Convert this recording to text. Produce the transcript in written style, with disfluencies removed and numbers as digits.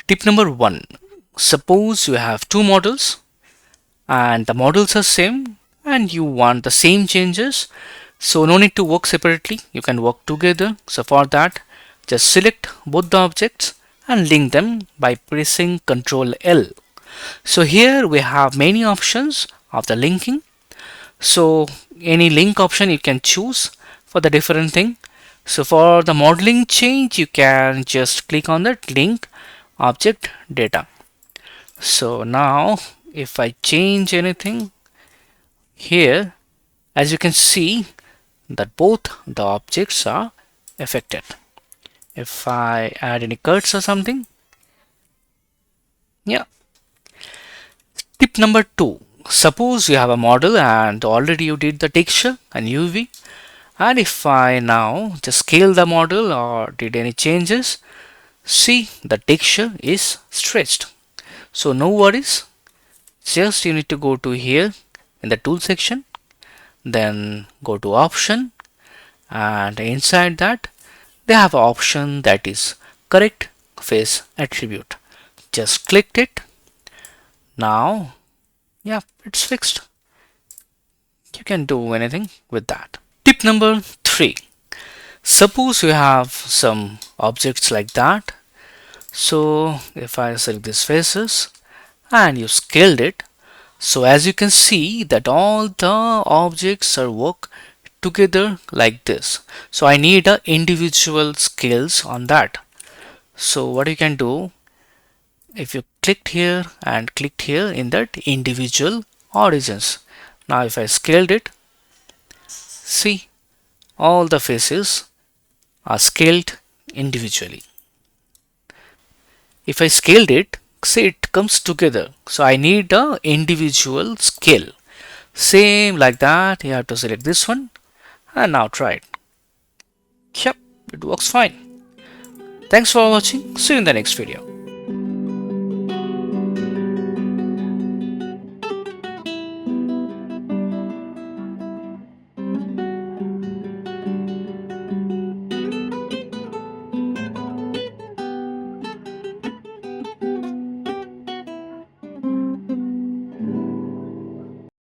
Tip number 1. Suppose you have two models and the models are same and you want the same changes. So no need to work separately. You can work together. So for that, just select both the objects and link them by pressing Ctrl L. So here we have many options of the linking. So any link option you can choose for the different thing. So for the modeling change, you can just click on that link object data. So now if I change anything here, as you can see that both the objects are affected. If I add any cuts or something, yeah. Tip number 2. Suppose you have a model and already you did the texture and UV, and if I now just scale the model or did any changes, see the texture is stretched. So no worries, just you need to go to here in the tool section, then go to option, and inside that they have an option that is correct face attribute. Just clicked it. Now, yeah, it's fixed. You can do anything with that. Tip number 3. Suppose you have some objects like that. So if I select these faces and you scaled it, so as you can see that all the objects are work together like this. So I need a individual scales on that. So what you can do, if you clicked here and clicked here in that individual origins. Now if I scaled it, see all the faces are scaled individually. If I scaled it, see it comes together. So I need a individual scale. Same like that, you have to select this one and now try it. Yep, it works fine. Thanks for watching. See you in the next video.